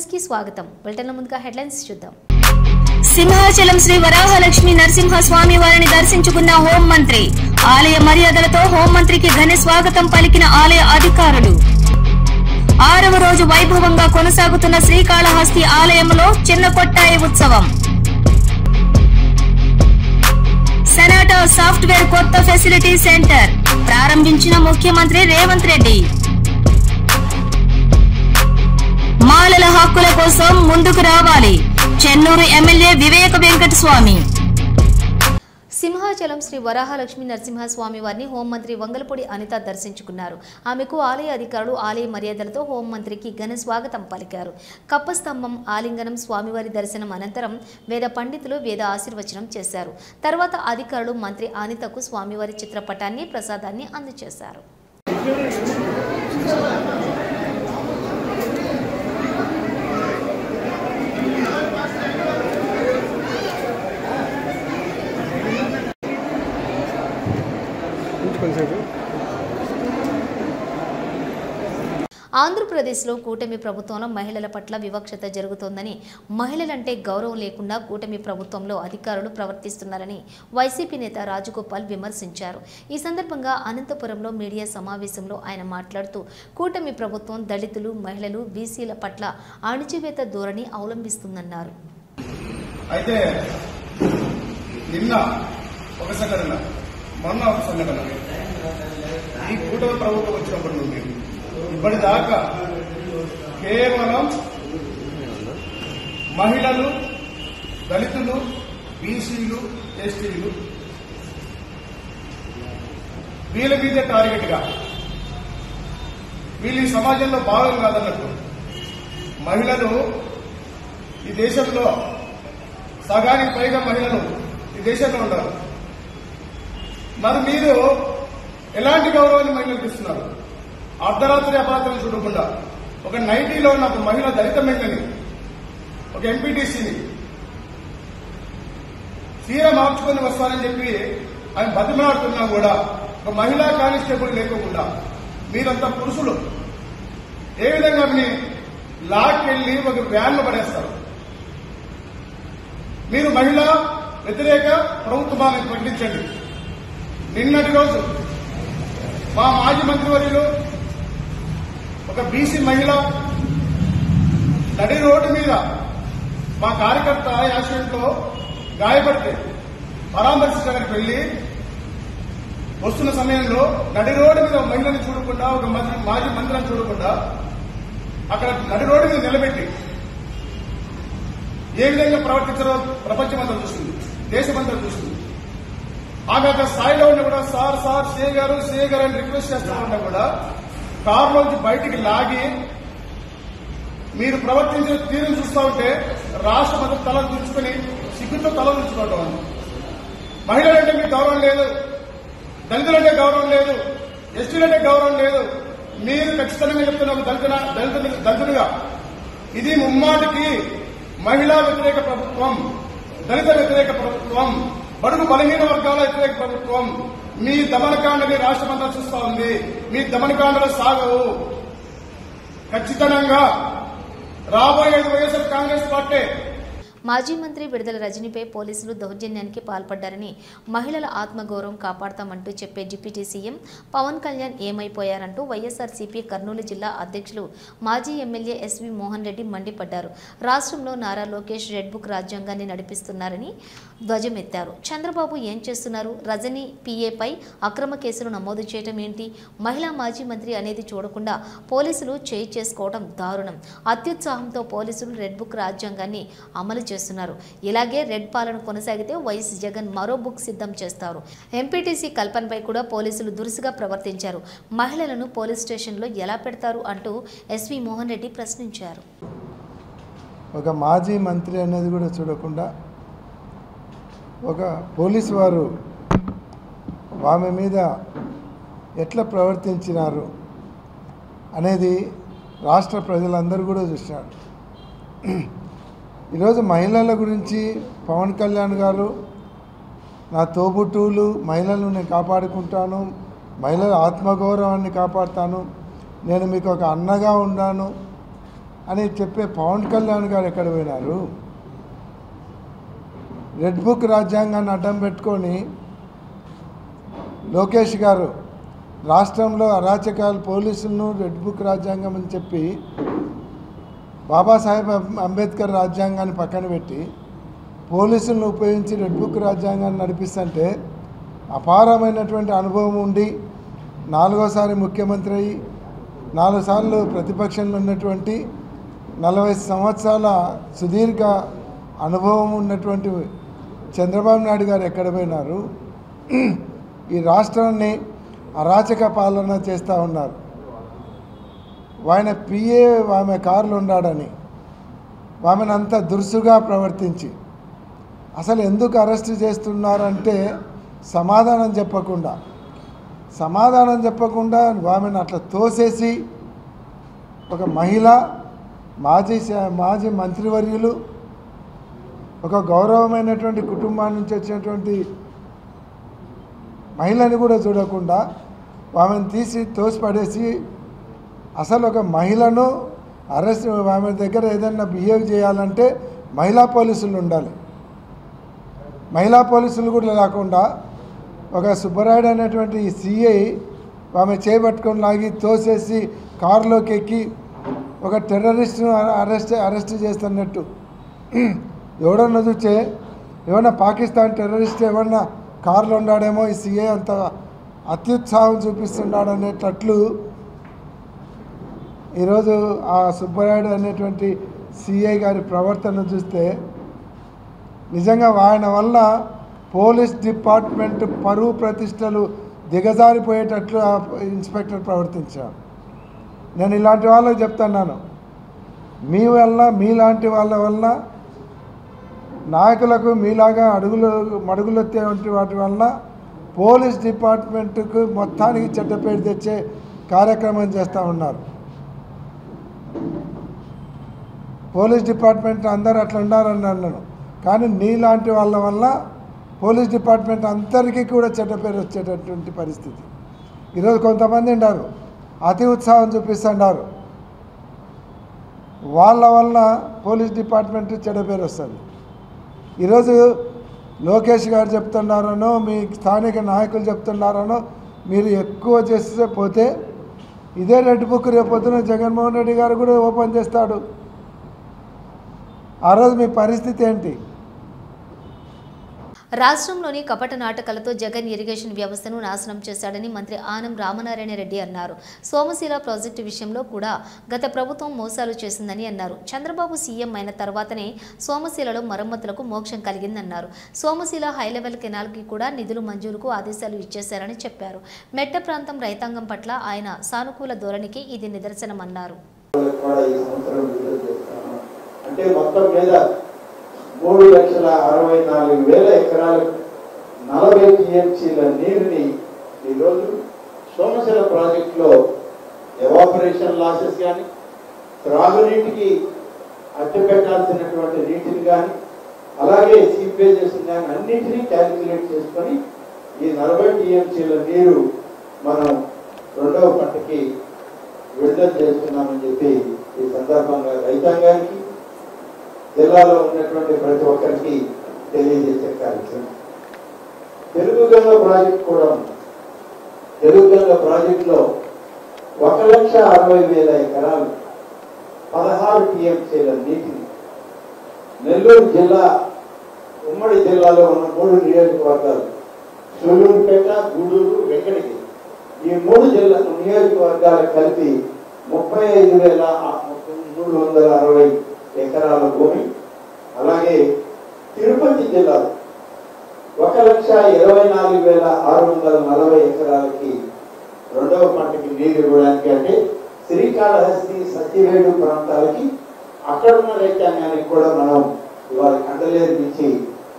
News కి స్వాగతం. Bulletin లో ముందుగా హెడ్లైన్స్ చూద్దాం. సింహాచలం శ్రీ వరాహలక్ష్మి నరసింహ స్వామి వారిని దర్శించుకున్న హోంమంత్రి. ఆలయ మర్యాదలతో హోంమంత్రికి ఘన స్వాగతం పలికిన ఆలయ అధికారులు. 6వ రోజు వైభవంగా కొనసాగుతున్న శ్రీకాళహస్తి ఆలయంలో చిన్న కొట్టాయి ఉత్సవం. సెనాటో సాఫ్ట్వేర్ కొత్త ఫెసిలిటీ సెంటర్ ప్రారంభించిన ముఖ్యమంత్రి రేవంత్ రెడ్డి. మాలల హక్కుల కోసం ముందుకు రావాలి. చెన్నూరు ఎమ్మెల్యే వివేక వెంకటస్వామి. సింహాచలం శ్రీ వరాహలక్ష్మి నరసింహస్వామి వారిని హోంమంత్రి వంగలపూడి అనిత దర్శించుకున్నారు. ఆమెకు ఆలయ అధికారులు ఆలయ మర్యాదలతో హోంమంత్రికి ఘన స్వాగతం పలికారు. కప్పస్తంభం ఆలింగనం స్వామివారి దర్శనం అనంతరం వేద పండితులు వేద ఆశీర్వచనం చేశారు. తర్వాత అధికారులు మంత్రి అనితకు స్వామివారి చిత్రపటాన్ని ప్రసాదాన్ని అందజేశారు. ఆంధ్రప్రదేశ్లో కూటమి ప్రభుత్వంలో మహిళల పట్ల వివక్షత జరుగుతోందని, మహిళలంటే గౌరవం లేకుండా కూటమి ప్రభుత్వంలో అధికారులు ప్రవర్తిస్తున్నారని వైసీపీ నేత రాజగోపాల్ విమర్శించారు. ఈ సందర్భంగా అనంతపురంలో మీడియా సమావేశంలో ఆయన మాట్లాడుతూ కూటమి ప్రభుత్వం దళితులు, మహిళలు, బీసీల పట్ల అణచివేత ధోరణి అవలంబిస్తుందన్నారు. అయితే నిన్న ఒక సంఘటన, మొన్న ఒక సంఘటన, ఈ కూటమి ప్రభుత్వం వచ్చినప్పటి నుండి ఇప్పటిదాకా కేవలం మహిళలు, దళితులు, బీసీలు, ఎస్టీలు వీళ్ళ మీదే టార్గెట్ గా, వీళ్ళు ఈ సమాజంలో భాగం కాదన్నట్టు. మహిళలు ఈ దేశంలో సగానికి పైగా మహిళలు ఈ దేశంలో ఉన్నారు. మరి మీరు ఎలాంటి గౌరవాన్ని మహిళలకు ఇస్తున్నారు? అర్ధరాత్రి అపరాత్రులు చూడకుండా ఒక 90లో ఉన్న ఒక మహిళ, దళిత మహిళని, ఒక ఎంపీటీసీని చీర మార్చుకొని వస్తానని చెప్పి ఆయన బతిమలాడుతున్నా కూడా ఒక మహిళా కానిస్టేబుల్ లేకుండా మీరంతా పురుషులు ఏ విధంగా మీ లాక్కెళ్లి ఒక వ్యాన్లో పడేస్తారు? మీరు మహిళా వ్యతిరేక ప్రభుత్వాన్ని ప్రకటించండి. నిన్నటి రోజు మా మాజీ మంత్రివర్యులు ఒక బీసీ మహిళ నడి రోడ్డు మీద మా కార్యకర్త యాక్సిడెంట్ లో గాయపడితే పరామర్శించడానికి వెళ్లి వస్తున్న సమయంలో నడి రోడ్డు మీద ఒక మహిళని చూడకుండా, ఒక మాజీ మంత్రిని చూడకుండా అక్కడ నడి రోడ్డు మీద నిలబెట్టి ఏ విధంగా ప్రవర్తించారో ప్రపంచమంతా చూస్తుంది, దేశమంతా చూస్తుంది. ఆమె ఒక స్థాయిలో ఉన్నా కూడా సార్ సార్ సే గారు అని రిక్వెస్ట్ చేస్తా ఉన్నా కూడా కారులోంచి బయటికి లాగి మీరు ప్రవర్తించిన తీరును చూస్తూ ఉంటే రాష్ట్ర మధ్య తల దించుకుని సిగ్గుతో తల దించుకోవటం. మహిళలంటే మీకు గౌరవం లేదు, దళితులంటే గౌరవం లేదు, ఎస్టీలంటే గౌరవం లేదు. మీరు ఖచ్చితంగా చెప్తున్న దళితులుగా ఇది ముమ్మాటికి మహిళా వ్యతిరేక ప్రభుత్వం, దళిత వ్యతిరేక ప్రభుత్వం, బడుగు బలహీన వర్గాల వ్యతిరేక ప్రభుత్వం. మీ దమనకాండని రాష్ట్రమంతా చూస్తా ఉంది. మీ దమనకాండలు సాగవు. ఖచ్చితంగా రాబోయేది వైఎస్ఆర్ కాంగ్రెస్ పార్టీ. మాజీ మంత్రి విడుదల రజనీపై పోలీసులు దౌర్జన్యానికి పాల్పడ్డారని, మహిళల ఆత్మగౌరవం కాపాడతామంటూ చెప్పే డిప్యూటీ సీఎం పవన్ కళ్యాణ్ ఏమైపోయారంటూ వైఎస్ఆర్సీపీ కర్నూలు జిల్లా అధ్యక్షులు మాజీ ఎమ్మెల్యే ఎస్వి మోహన్ రెడ్డి మండిపడ్డారు. రాష్ట్రంలో నారా లోకేష్ రెడ్ బుక్ రాజ్యాంగాన్ని నడిపిస్తున్నారని ధ్వజమెత్తారు. చంద్రబాబు ఏం చేస్తున్నారు? రజనీ పీఏపై అక్రమ కేసులు నమోదు చేయడం ఏంటి? మహిళా మాజీ మంత్రి అనేది చూడకుండా పోలీసులు చేయి చేసుకోవడం దారుణం. అత్యుత్సాహంతో పోలీసులు రెడ్ బుక్ రాజ్యాంగాన్ని అమలు చేస్తున్నారు. ఇలాగే రెడ్ పాలన కొనసాగితే వైఎస్ జగన్ మరో బుక్ సిద్ధం చేస్తారు. ఎంపీటీసీ కల్పనపై కూడా పోలీసులు దురుసుగా ప్రవర్తించారు. మహిళలను పోలీస్ స్టేషన్లో ఎలా పెడతారు అంటూ ఎస్వి మోహన్ రెడ్డి ప్రశ్నించారు. ఒక మాజీ మంత్రి అనేది కూడా చూడకుండా ఒక పోలీసు వారు ఆమె మీద ఎట్లా ప్రవర్తించినారు అనేది రాష్ట్ర ప్రజలందరూ కూడా చూసినారు. ఈరోజు మహిళల గురించి పవన్ కళ్యాణ్ గారు నా తోబుట్టువులు, మహిళలను నేను కాపాడుకుంటాను, మహిళల ఆత్మగౌరవాన్ని కాపాడుతాను, నేను మీకు ఒక అన్నగా ఉన్నాను అని చెప్పే పవన్ కళ్యాణ్ గారు ఎక్కడ పోయినారు? రెడ్ బుక్ రాజ్యాంగాన్ని అడ్డం పెట్టుకొని లోకేష్ గారు రాష్ట్రంలో అరాచకాలు పోలీసులను రెడ్ బుక్ రాజ్యాంగం అని చెప్పి బాబాసాహెబ్ అంబేద్కర్ రాజ్యాంగాన్ని పక్కన పెట్టి పోలీసులను ఉపయోగించి రెడ్ బుక్ రాజ్యాంగాన్ని నడిపిస్తుంటే అపారమైనటువంటి అనుభవం ఉండి 4వసారి ముఖ్యమంత్రి అయ్యి 4 సార్లు ప్రతిపక్షంలో ఉన్నటువంటి 40 సంవత్సరాల సుదీర్ఘ అనుభవం ఉన్నటువంటి చంద్రబాబు నాయుడు గారు ఎక్కడ పోయినారు? ఈ రాష్ట్రాన్ని అరాచక పాలన చేస్తూ ఉన్నారు. ఆయన పిఏ ఆమె కారులో ఉన్నాడని ఆమెను అంత దురుసుగా ప్రవర్తించి అసలు ఎందుకు అరెస్ట్ చేస్తున్నారంటే సమాధానం చెప్పకుండా ఆమెను అట్లా తోసేసి ఒక మహిళ మాజీ మంత్రివర్యులు ఒక గౌరవమైనటువంటి కుటుంబాన్ని నుంచి వచ్చినటువంటి మహిళని కూడా చూడకుండా ఆమెను తీసి తోసిపడేసి అసలు ఒక మహిళను అరెస్ట్ ఆమె దగ్గర ఏదైనా బిహేవ్ చేయాలంటే మహిళా పోలీసులు ఉండాలి. మహిళా పోలీసులు కూడా లేకుండా ఒక సుబ్బరాయుడు అనేటువంటి సిఐ ఆమె చేపట్టుకొని లాగి తోసేసి కారులోకి ఎక్కి ఒక టెర్రరిస్ట్ను అరెస్ట్ చేస్తున్నట్టు ఎవడన్నా చూస్తే ఏమన్నా పాకిస్తాన్ టెర్రరిస్ట్ ఏమన్నా కారులో ఉన్నాడేమో ఈ సిఐ అంత అత్యుత్సాహం చూపిస్తున్నాడు అనేటట్లు ఈరోజు ఆ సుబ్బరాయుడు అనేటువంటి సిఐ గారి ప్రవర్తన చూస్తే నిజంగా ఆయన వల్ల పోలీస్ డిపార్ట్మెంట్ పరువు ప్రతిష్టలు దిగజారిపోయేటట్లు ఇన్స్పెక్టర్ ప్రవర్తించారు. నేను ఇలాంటి వాళ్ళకి చెప్తున్నాను, మీలాంటి వాళ్ళ వల్ల నాయకులకు మీలాగా మడుగులెత్తేటువంటి వాటి వల్ల పోలీస్ డిపార్ట్మెంట్కు మొత్తానికి చెడ్డపేరు తెచ్చే కార్యక్రమం చేస్తూ ఉన్నారు. పోలీస్ డిపార్ట్మెంట్ అందరూ అట్లా ఉండాలని అన్నాను, కానీ నీలాంటి వాళ్ళ వల్ల పోలీస్ డిపార్ట్మెంట్ అందరికీ కూడా చెడ్డపేరు వచ్చేటటువంటి పరిస్థితి. ఈరోజు కొంతమంది ఉన్నారు అతి ఉత్సాహం చూపిస్తున్నారు, వాళ్ళ వల్ల పోలీస్ డిపార్ట్మెంట్ చెడ్డపేరు వస్తుంది. ఈరోజు లోకేష్ గారు చెప్తున్నారనో మీ స్థానిక నాయకులు చెప్తున్నారనో మీరు ఎక్కువ చేస్తే పోతే ఇదే రెడ్ బుక్ రేపొద్దున జగన్మోహన్ రెడ్డి గారు కూడా ఓపెన్ చేస్తాడు. ఆ రోజు మీ పరిస్థితి ఏంటి? రాష్ట్రంలోని కపట నాటకాలతో జగన్ ఇరిగేషన్ వ్యవస్థను నాశనం చేశాడని మంత్రి ఆనం రామనారాయణ రెడ్డి అన్నారు. సోమశీల ప్రాజెక్టు విషయంలో కూడా గత ప్రభుత్వం మోసాలు చేసిందని అన్నారు. చంద్రబాబు సీఎం అయిన తర్వాతనే సోమశీలలో మరమ్మతులకు మోక్షం కలిగిందన్నారు. సోమశీల హైలెవెల్ కెనాల్కి కూడా నిధులు మంజూరుకు ఆదేశాలు ఇచ్చేశారని చెప్పారు. మెట్ట ప్రాంతం రైతాంగం పట్ల ఆయన సానుకూల ధోరణికి ఇది నిదర్శనమన్నారు. అంటే మొత్తం మీద 3,64,000 ఎకరాలు 40 టీఎంసీల నీరుని ఈరోజు సోమశీల ప్రాజెక్టులో ఎవాపరేషన్ లాసెస్ కానీ త్రాగునీటికి అట్టపెట్టాల్సినటువంటి నీటిని కానీ అలాగే సీపేజెస్ కానీ అన్నింటినీ క్యాలిక్యులేట్ చేసుకొని ఈ 40 టీఎంసీల నీరు మనం 2వ పంటకి విడుదల చేస్తున్నామని చెప్పి ఈ సందర్భంగా రైతాంగానికి జిల్లాలో ఉన్నటువంటి ప్రతి ఒక్కరికి తెలియజేసే కార్యక్రమం. తెలుగుగంగ ప్రాజెక్ట్ కూడా తెలుగుగంగ ప్రాజెక్టులో 1,60,000 ఎకరాలు 16 టీఎంసీల నీటిని నెల్లూరు జిల్లా ఉమ్మడి జిల్లాలో ఉన్న 3 నియోజకవర్గాలు సూలూరుపేట, గూడూరు, వెంకటగిరి ఈ 3 నియోజకవర్గాలకు కలిపి 35,360 ఎకరాల భూమి, అలాగే తిరుపతి జిల్లాలో 1,24,640 ఎకరాలకి 2వ పంటకి నీరు ఇవ్వడానికి, అంటే శ్రీకాళహస్తి, సత్యవేడు ప్రాంతాలకి అక్కడున్న రైతాంగానికి కూడా మనం ఇవాళ కండలేరు నుంచి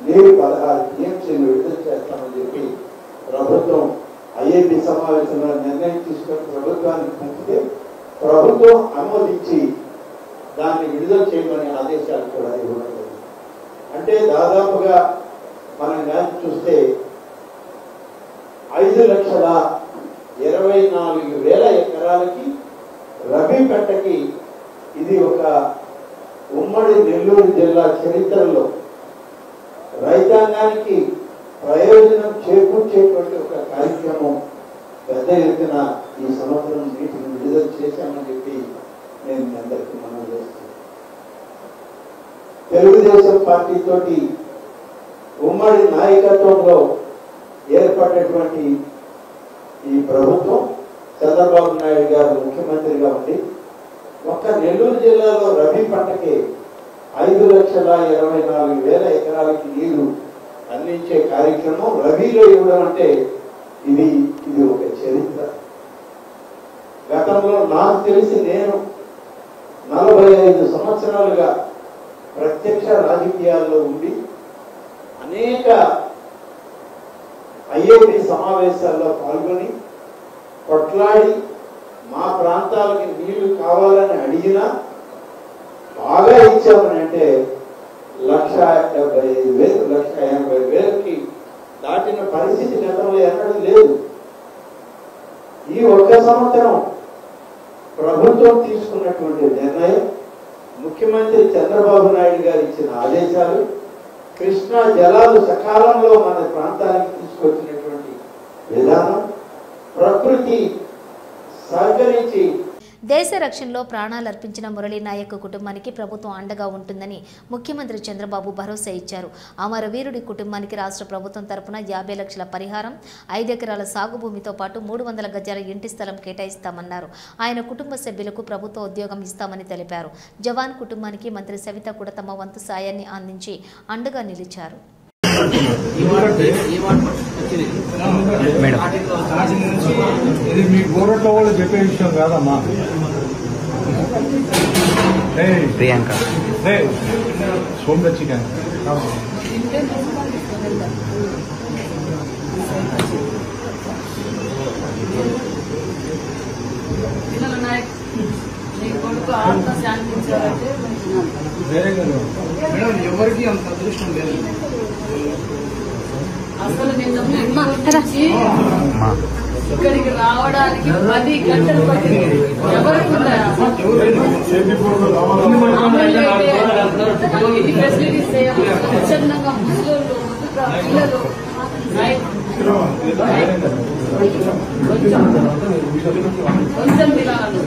నీరు 16 టీఎంసీలు విడుదల చేస్తామని చెప్పి ప్రభుత్వం ఐఏపీ సమావేశంలో నిర్ణయం తీసుకొని ప్రభుత్వానికి పంపితే ప్రభుత్వం ఆమోదించి దాన్ని విడుదల చేయమని ఆదేశాలు కూడా ఇవ్వడం జరిగింది. అంటే దాదాపుగా మనం కానీ చూస్తే 5,24,000 ఎకరాలకి రబీ పంటకి ఇది ఒక ఉమ్మడి నెల్లూరు జిల్లా చరిత్రలో రైతాంగానికి ప్రయోజనం చేకూర్చేటువంటి ఒక కార్యక్రమం పెద్ద ఎత్తున ఈ సంవత్సరం నీటిని విడుదల చేశామని చెప్పి నేను మీ అందరికీ మనవి చేస్తున్నాను. తెలుగుదేశం పార్టీ తోటి ఉమ్మడి నాయకత్వంలో ఏర్పడినటువంటి ఈ ప్రభుత్వం చంద్రబాబు నాయుడు గారు ముఖ్యమంత్రిగా ఉండి ఒక్క నెల్లూరు జిల్లాలో రబీ పంటకి 5,24,000 ఎకరాలకి నీరు అందించే కార్యక్రమం రబీలో ఇవ్వడం అంటే ఇది ఒక చరిత్ర. గతంలో నాకు తెలిసి నేను 45 సంవత్సరాలుగా ప్రత్యక్ష రాజకీయాల్లో ఉండి అనేక ఐఐటి సమావేశాల్లో పాల్గొని కొట్లాడి మా ప్రాంతాలకి నీళ్లు కావాలని అడిగినా బాగా ఇచ్చామని అంటే 1,75,000 1,80,000కి దాటిన పరిస్థితి గతంలో ఎన్నడూ లేదు. ఈ ఒక్క సంవత్సరం ప్రభుత్వం తీసుకున్నటువంటి నిర్ణయం, ముఖ్యమంత్రి చంద్రబాబు నాయుడు గారు ఇచ్చిన ఆదేశాలు, కృష్ణా జలాలు సకాలంలో మన ప్రాంతానికి తీసుకొచ్చినటువంటి విధానం, ప్రకృతి సహకరించి దేశ రక్షణలో ప్రాణాలర్పించిన మురళీ నాయక్ కుటుంబానికి ప్రభుత్వం అండగా ఉంటుందని ముఖ్యమంత్రి చంద్రబాబు భరోసా ఇచ్చారు. అమరవీరుడి కుటుంబానికి రాష్ట్ర ప్రభుత్వం తరపున 50 లక్షల పరిహారం, 5 ఎకరాల సాగు భూమితో పాటు 300 గజాల ఇంటి స్థలం కేటాయిస్తామన్నారు. ఆయన కుటుంబ సభ్యులకు ప్రభుత్వ ఉద్యోగం ఇస్తామని తెలిపారు. జవాన్ కుటుంబానికి మంత్రి సవిత కూడా తమ వంతు సాయాన్ని అందించి అండగా నిలిచారు. ఇది మీ గోరట్లో వాళ్ళు చెప్పే విషయం కాదమ్మా. ప్రియాంక సోమ్య చికెన్ వేరే కదా మేడం, ఎవరికి అంత అదృష్టం లేదు. అసలు నిన్న ఇక్కడికి రావడానికి 10 గంటలు పట్టింది. ఎవరికి ఫెసిలిటీస్ స్వచ్ఛందంగా ముసలోళ్ళు, పిల్లలు కొంచెం తినాలి.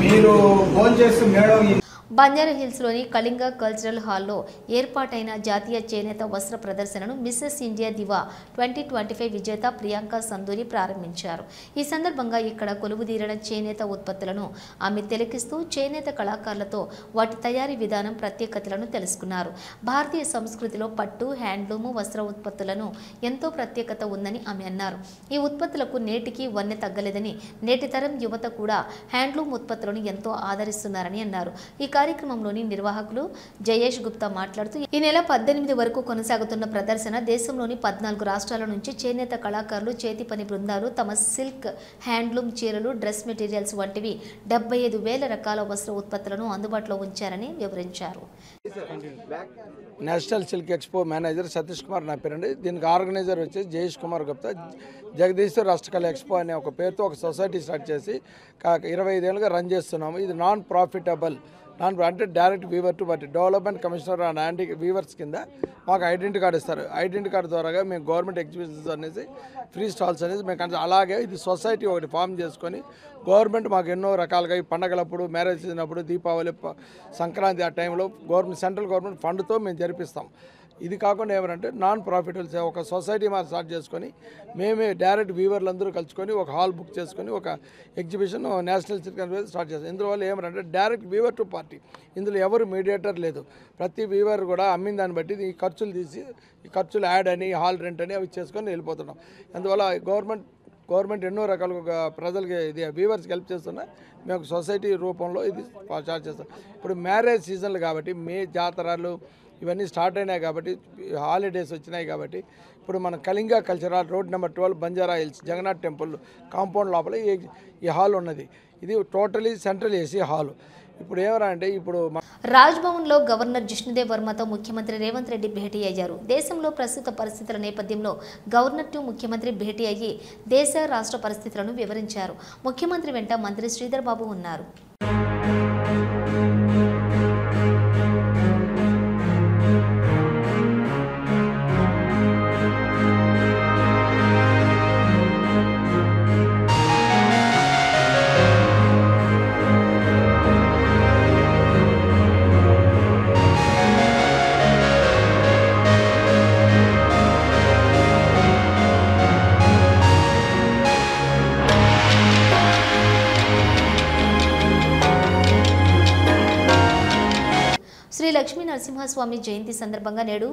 మీరు ఫోన్ చేస్తే మేడం బంజారాహిల్స్లోని కళింగ కల్చరల్ హాల్లో ఏర్పాటైన జాతీయ చేనేత వస్త్ర ప్రదర్శనను మిస్సెస్ ఇండియా దివా 2025 విజేత ప్రియాంక సందూరి ప్రారంభించారు. ఈ సందర్భంగా ఇక్కడ కొలువుదీరిన చేనేత ఉత్పత్తులను ఆమె తిలకిస్తూ చేనేత కళాకారులతో వాటి తయారీ విధానం, ప్రత్యేకతలను తెలుసుకున్నారు. భారతీయ సంస్కృతిలో పట్టు, హ్యాండ్లూము, వస్త్ర ఉత్పత్తులను ఎంతో ప్రత్యేకత ఉందని ఆమె అన్నారు. ఈ ఉత్పత్తులకు నేటికి వన్నె తగ్గలేదని, నేటి తరం యువత కూడా హ్యాండ్లూమ్ ఉత్పత్తులను ఎంతో ఆదరిస్తున్నారని అన్నారు. ఈ కార్యక్రమంలోని నిర్వాహకులు జయేష్ గుప్తా మాట్లాడుతూ ఈ నెల 18 వరకు కొనసాగుతున్న ప్రదర్శన దేశంలోని 14 రాష్ట్రాల నుంచి చేనేత కళాకారులు, చేతి పని బృందాలు తమ సిల్క్, హ్యాండ్లూమ్ చీరలు, డ్రెస్ మెటీరియల్స్ వంటివి 75,000 రకాల వస్త్ర ఉత్పత్తులను అందుబాటులో ఉంచారని వివరించారు. National silk expo manager Satish Kumar నా పేరండి. దీనికి ఆర్గనైజర్ వచ్చేసి జయేష్ కుమార్ గుప్తా. జగదీశ్వర్ రాష్ట్రకళ ఎక్స్పో అనే ఒక పేరుతో ఒక సొసైటీ స్టార్ట్ చేసి 25 ఏళ్ళుగా రన్ చేస్తున్నాము. ఇది నాన్ ప్రాఫిటబుల్ అంటే direct weaver to but development commissioner and anti weavers కింద మాకు ఐడెంటిటీ కార్డు ఇస్తారు. ఐడెంటిటీ కార్డు ద్వారా మేము గవర్నమెంట్ ఎగ్జిబిషన్స్ అనేసి ఫ్రీ స్టాల్స్ అనేది మేము అలాగే ఇది సొసైటీ ఒకటి ఫామ్ చేసుకొని గవర్నమెంట్ మాకు ఎన్నో రకాలుగా ఈ పండగలప్పుడు, మ్యారేజ్ చేసినప్పుడు, దీపావళి, సంక్రాంతి ఆ టైంలో సెంట్రల్ గవర్నమెంట్ ఫండ్తో మేము జరిపిస్తాం. ఇది కాకుండా ఏమంటే నాన్ ప్రాఫిటబుల్ ఒక సొసైటీ మనం స్టార్ట్ చేసుకొని మేమే డైరెక్ట్ వీవర్లు అందరూ కలుసుకొని ఒక హాల్ బుక్ చేసుకొని ఒక ఎగ్జిబిషన్ నేషనల్ సిల్క్ స్టార్ట్ చేస్తాం. ఇందువల్ల ఏమంటే డైరెక్ట్ వీవర్ టు పార్టీ, ఇందులో ఎవరు మీడియేటర్ లేదు. ప్రతి వీవర్ కూడా అమ్మిన దాన్ని బట్టి ఈ ఖర్చులు తీసి ఈ ఖర్చులు యాడ్ అని, హాల్ రెంట్ అని అవి చేసుకొని వెళ్ళిపోతున్నాం. అందువల్ల గవర్నమెంట్ ఎన్నో రకాలుగా ప్రజలకి ఇది వీవర్స్కి హెల్ప్ చేస్తున్నా మేము సొసైటీ రూపంలో ఇది స్టార్ట్ చేస్తాం. ఇప్పుడు మ్యారేజ్ సీజన్లు కాబట్టి జాతరలు ఇవన్నీ స్టార్ట్ అయినాయి కాబట్టి, హాలిడేస్ వచ్చినాయి కాబట్టి ఇప్పుడు మన Kalinga cultural road number 12 Banjara Hills Jagannath temple compound లోపల ఈ హాల్ ఉన్నది. ఇది టోటలీ సెంట్రల్ ఏసీ హాల్. ఇప్పుడు ఏమరా అంటే ఇప్పుడు రాజ్భవన్లో గవర్నర్ జిష్ణుదేవ్ వర్మతో ముఖ్యమంత్రి రేవంత్ రెడ్డి భేటీ అయ్యారు. దేశంలో ప్రస్తుత పరిస్థితుల నేపథ్యంలో గవర్నర్తో ముఖ్యమంత్రి భేటీ అయ్యి దేశ రాష్ట్ర పరిస్థితులను వివరించారు. ముఖ్యమంత్రి వెంట మంత్రి శ్రీధర్ బాబు ఉన్నారు. శ్రీ లక్ష్మీ నరసింహస్వామి జయంతి సందర్భంగా నేడు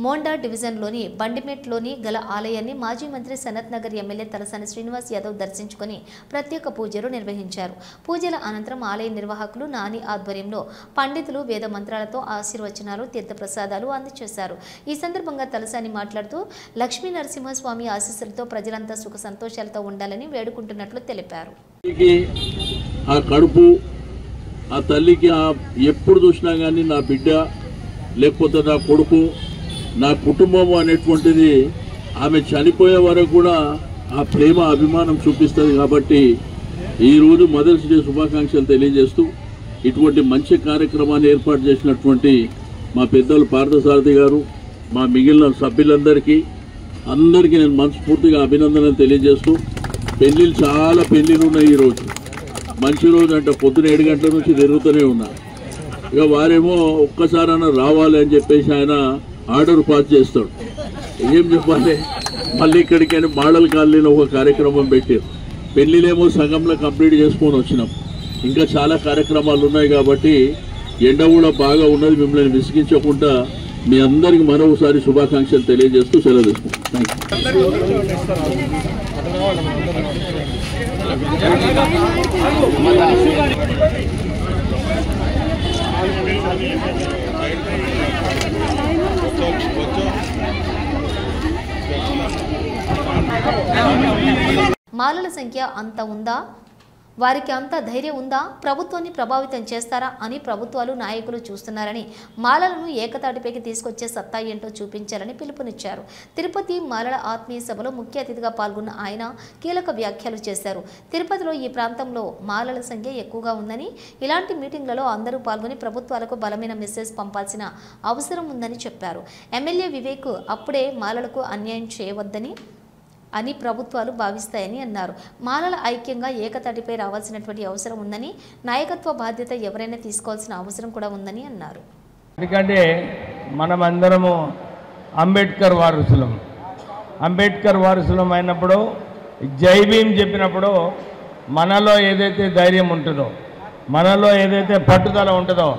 మోండా డివిజన్లోని బండిమెట్లోని గల ఆలయాన్ని మాజీ మంత్రి సనత్ నగర్ ఎమ్మెల్యే తలసాని శ్రీనివాస్ యాదవ్ దర్శించుకుని ప్రత్యేక పూజలు నిర్వహించారు. పూజల అనంతరం ఆలయ నిర్వాహకులు నాని ఆధ్వర్యంలో పండితులు వేద మంత్రాలతో ఆశీర్వచనాలు తీర్థప్రసాదాలు అందజేశారు. ఈ సందర్భంగా తలసాని మాట్లాడుతూ లక్ష్మీ నరసింహస్వామి ఆశీస్సులతో ప్రజలంతా సుఖ సంతోషాలతో ఉండాలని వేడుకుంటున్నట్లు తెలిపారు. ఆ తల్లికి ఎప్పుడు చూసినా కానీ నా బిడ్డ లేకపోతే నా కొడుకు నా కుటుంబం అనేటువంటిది ఆమె చనిపోయే వరకు కూడా ఆ ప్రేమ అభిమానం చూపిస్తుంది. కాబట్టి ఈరోజు మదర్స్ డే శుభాకాంక్షలు తెలియజేస్తూ ఇటువంటి మంచి కార్యక్రమాన్ని ఏర్పాటు చేసినటువంటి మా పెద్దలు పార్థసారథి గారు, మా మిగిలిన సభ్యులందరికీ నేను మనస్ఫూర్తిగా అభినందనలు తెలియజేస్తూ చాలా పెళ్లిళ్ళు ఉన్నాయి. ఈరోజు మంచి రోజు అంటే పొద్దున 7 గంటల నుంచి తిరుగుతూనే ఉన్నా. ఇక వారేమో ఒక్కసారైనా రావాలి అని చెప్పేసి ఆయన ఆర్డర్ పాస్ చేస్తాడు. ఏం చెప్పాలి, మళ్ళీ ఇక్కడికైనా మోడల్ కాలనీలో ఒక కార్యక్రమం పెట్టారు. పెళ్లిలేమో సగంలో కంప్లీట్ చేసుకొని వచ్చినాం. ఇంకా చాలా కార్యక్రమాలు ఉన్నాయి కాబట్టి ఎండ కూడా బాగా ఉన్నది. మిమ్మల్ని విసిగించకుండా మీ అందరికి మరోసారి శుభాకాంక్షలు తెలియజేస్తూ సెలవు తీసుకుంటాం. మాలల సంఖ్య అంత ఉందా? వారికి అంత ధైర్యం ఉందా? ప్రభుత్వాన్ని ప్రభావితం చేస్తారా అని ప్రభుత్వాలు నాయకులు చూస్తున్నారని మాలలను ఏకతాటిపైకి తీసుకొచ్చే సత్తా ఏంటో చూపించాలని పిలుపునిచ్చారు. తిరుపతి మాలల ఆత్మీయ సభలో ముఖ్య అతిథిగా పాల్గొన్న ఆయన కీలక వ్యాఖ్యలు చేశారు. తిరుపతిలో ఈ ప్రాంతంలో మాలల సంఖ్య ఎక్కువగా ఉందని, ఇలాంటి మీటింగ్లలో అందరూ పాల్గొని ప్రభుత్వాలకు బలమైన మెసేజ్ పంపాల్సిన అవసరం ఉందని చెప్పారు. ఎమ్మెల్యే వివేక్ అప్పుడే మాలలకు అన్యాయం చేయవద్దని అని ప్రభుత్వాలు భావిస్తాయని అన్నారు. మాలల ఐక్యంగా ఏకతాటిపై రావాల్సినటువంటి అవసరం ఉందని, నాయకత్వ బాధ్యత ఎవరైనా తీసుకోవాల్సిన అవసరం కూడా ఉందని అన్నారు. ఎందుకంటే మనమందరము అంబేద్కర్ వారసులం అయినప్పుడు జై భీమ్ చెప్పినప్పుడు మనలో ఏదైతే ధైర్యం ఉంటుందో, మనలో ఏదైతే పట్టుదల ఉంటుందో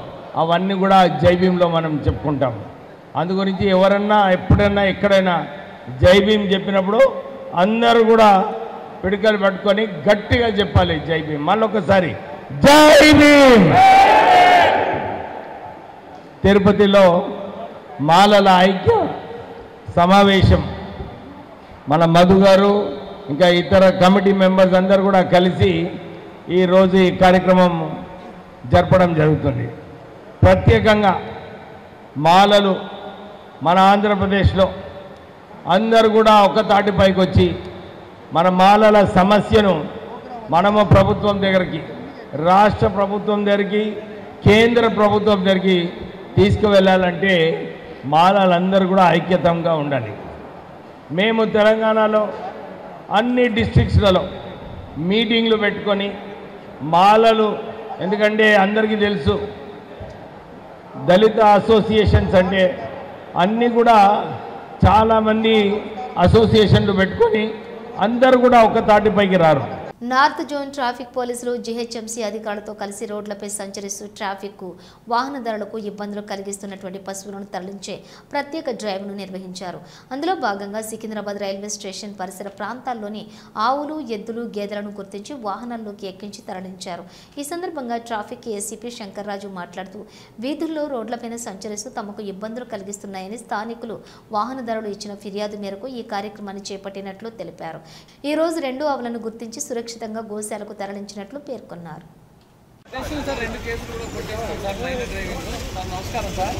అవన్నీ కూడా జై భీమ్లో మనం చెప్పుకుంటాం. అందు గురించి ఎవరన్నా ఎప్పుడైనా ఎక్కడైనా జై భీమ్ చెప్పినప్పుడు అందరూ కూడా పిడికలు పట్టుకొని గట్టిగా చెప్పాలి జై భీమ్. మళ్ళొకసారి జై భీమ్. తిరుపతిలో మాలల ఐక్య సమావేశం మన మధు గారు ఇంకా ఇతర కమిటీ మెంబర్స్ అందరూ కూడా కలిసి ఈరోజు ఈ కార్యక్రమం జరపడం జరుగుతుంది. ప్రత్యేకంగా మాలలు మన ఆంధ్రప్రదేశ్లో అందరూ కూడా ఒక తాటిపైకి వచ్చి మన మాలల సమస్యను మనము ప్రభుత్వం దగ్గరికి, రాష్ట్ర ప్రభుత్వం దగ్గరికి, కేంద్ర ప్రభుత్వం దగ్గరికి తీసుకువెళ్ళాలంటే మాలలందరూ కూడా ఐక్యతంగా ఉండాలి. మేము తెలంగాణలో అన్ని డిస్ట్రిక్ట్స్లలో మీటింగ్లు పెట్టుకొని మాలలు, ఎందుకంటే అందరికీ తెలుసు దళిత అసోసియేషన్స్ అంటే అన్నీ కూడా చాలామంది అసోసియేషన్లు పెట్టుకొని అందరూ కూడా ఒక తాటిపైకి రారు. నార్త్ జోన్ ట్రాఫిక్ పోలీసులు జీహెచ్ఎంసీ అధికారులతో కలిసి రోడ్లపై సంచరిస్తూ ట్రాఫిక్కు వాహనదారులకు ఇబ్బందులు కలిగిస్తున్నటువంటి పశువులను తరలించే ప్రత్యేక డ్రైవ్ను నిర్వహించారు. అందులో భాగంగా సికింద్రాబాద్ రైల్వే స్టేషన్ పరిసర ప్రాంతాల్లోని ఆవులు, ఎద్దులు, గేదెలను గుర్తించి వాహనాల్లోకి ఎక్కించి తరలించారు. ఈ సందర్భంగా ట్రాఫిక్ ఏసీపీ శంకర్రాజు మాట్లాడుతూ వీధుల్లో రోడ్లపైన సంచరిస్తూ తమకు ఇబ్బందులు కలిగిస్తున్నాయని స్థానికులు వాహనదారులు ఇచ్చిన ఫిర్యాదు మేరకు ఈ కార్యక్రమాన్ని చేపట్టినట్లు తెలిపారు. ఈ రోజు 2 ఆవులను గుర్తించి సురక్షితంగా గోశాలకు తరలించినట్లు పేర్కొన్నారు. సార్ 2 కేసులు కూడా కొట్టేస్తాం సార్ మైనర్ డ్రైవింగ్ సార్. నమస్కారం సార్.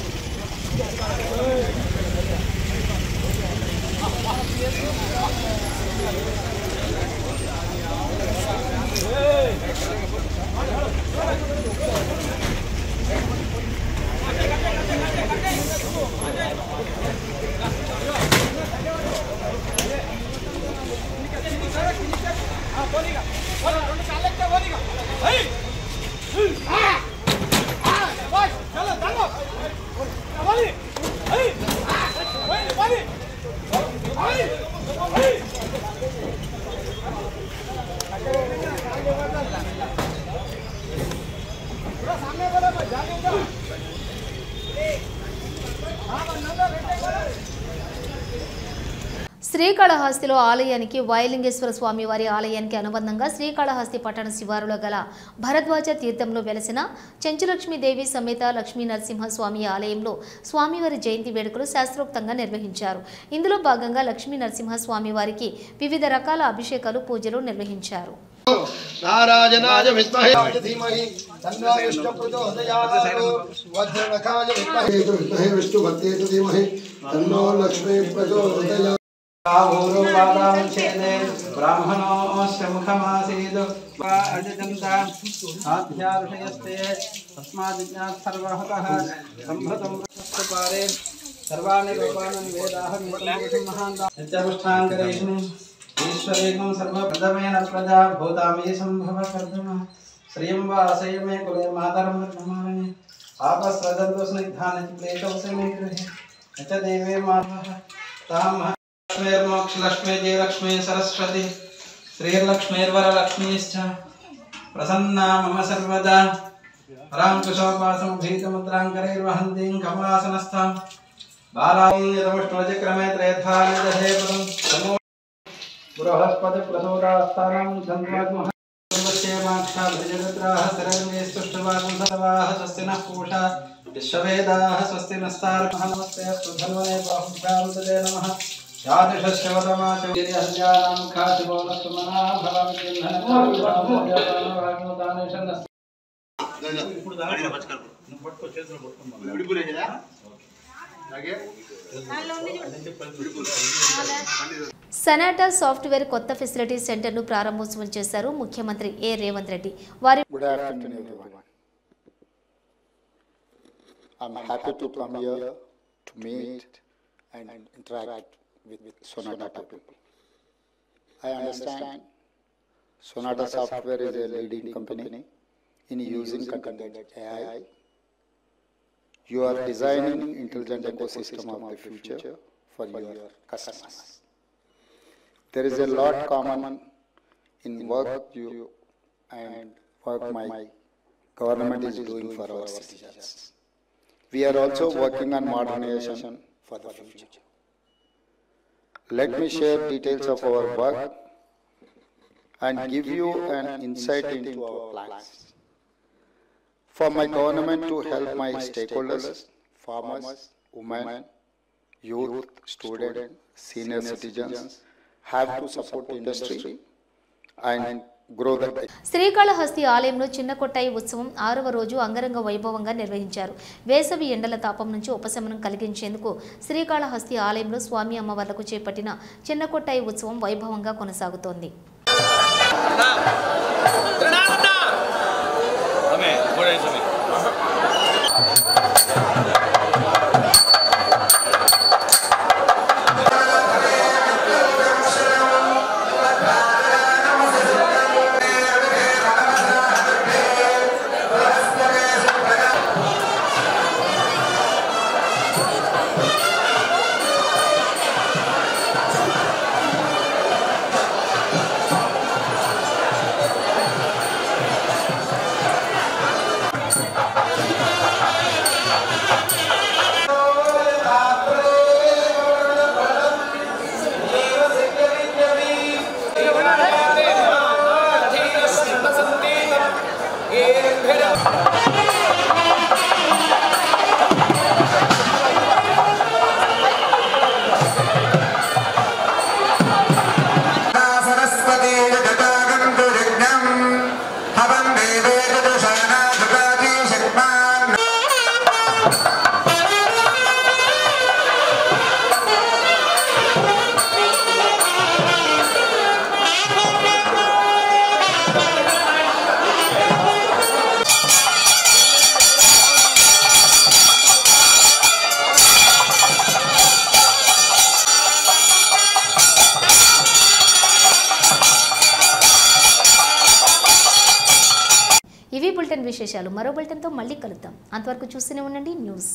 శ్రీకాళహస్తిలో ఆలయానికి వాయులింగేశ్వర స్వామి వారి ఆలయానికి అనుబంధంగా శ్రీకాళహస్తి పట్టణ శివారులో గల భరద్వాజ తీర్థంలో వెలసిన చెంచులక్ష్మీదేవి సమేత లక్ష్మీ నరసింహస్వామి ఆలయంలో స్వామివారి జయంతి వేడుకలు శాస్త్రోక్తంగా నిర్వహించారు. ఇందులో భాగంగా లక్ష్మీ నరసింహస్వామి వారికి వివిధ రకాల అభిషేకాలు పూజలు నిర్వహించారు. నారాయణాయ విద్మహే ధీమహి తన్నో విష్ణు ప్రచోదయాత్ వజ్రనఖాయ విద్మహే విష్ణు భక్తేతు ధీమహి తన్నో లక్ష్మీ ప్రచోదయాత్. బ్రాహ్మణోస్య ముఖమాసీద్ ఆధ్యార్షయస్తే తస్మాజ్ఞాత్ సర్వహతః సంభృతం పారే సర్వాణి రూపాణి వేదాహం నిత్యపుష్టాంగరేషిణి ఈశ్వరేకం సర్వప్రథమేన ప్రజా భూతామే సంభవ కర్దమ శ్రియం వాసయ మే కులే మాతరం నమామి ఆపస్రదంతో స్నిగ్ధాని ప్లేతోసే మే గృహే నచ దేవే మాధవః తామ లక్ష్మీర్మోక్ష లక్ష్మీ జయలక్ష్మీ సరస్వతి శ్రీర్లక్ష్మీర్వరలక్ష్మీశ్చ ప్రసన్నా మమ సర్వదా రాంకుశోపాసం భీతముద్రాంకరైర్వహంతీం కమలాసనస్థాం బాలాం యదముష్ణోజక్రమే త్రేధాని దధే పదం సమో బృహస్పతి ప్రసోదాస్థానం ధన్వాత్మః సర్వస్యేమాక్షా భజగత్రాః సర్వేస్తుష్టవాగం సర్వాః స్వస్తినః పూషా విశ్వవేదాః స్వస్తి నస్తారః నమస్తే ధన్వనే బాహుభ్యాముదే నమః యాదృశశ్రవతమాచర్యహల్యానాం ఖాతిబోలసుమనా భవామికింధన ఇప్పుడు దాని పచ్చకర్ నువ్వు పట్టుకో చేతుల్లో పట్టుకో విడిపులే కదా అలాగే సనాటా సాఫ్ట్వేర్ కొత్త ఫెసిలిటీ సెంటర్ను ప్రారంభోత్సవం చేశారు ముఖ్యమంత్రి ఏ రేవంత్ రెడ్డి. వారి Good afternoon, everyone. I'm happy to come here to meet and interact with Sonata people. I understand Sonata Software is a leading company in using content AI. You are designing intelligent ecosystem of the future for your customers. There is a lot common in work you and work my government is doing for our citizens. We are also working on modernization for the future. Let me share details of our work and give you an insight into our plans. For my government to help my stakeholders, farmers, women, youth, students, senior citizens have to support the industry and grow the. Srikalahasti ఆలయంలో చిన్న కొట్టాయి ఉత్సవం 6వ రోజు అంగరంగ వైభవంగా నిర్వహించారు. వేసవి ఎండల తాపం నుంచి ఉపశమనం కలిగించేందుకు శ్రీకాళహస్తి ఆలయంలో స్వామి అమ్మవార్లకు చేపట్టిన చిన్న కొట్టాయి ఉత్సవం వైభవంగా కొనసాగుతోంది. బులెటిన్ విశేషాలు. మరో బులెటిన్తో మళ్ళీ కలుద్దాం. అంతవరకు చూస్తూనే ఉండండి న్యూస్.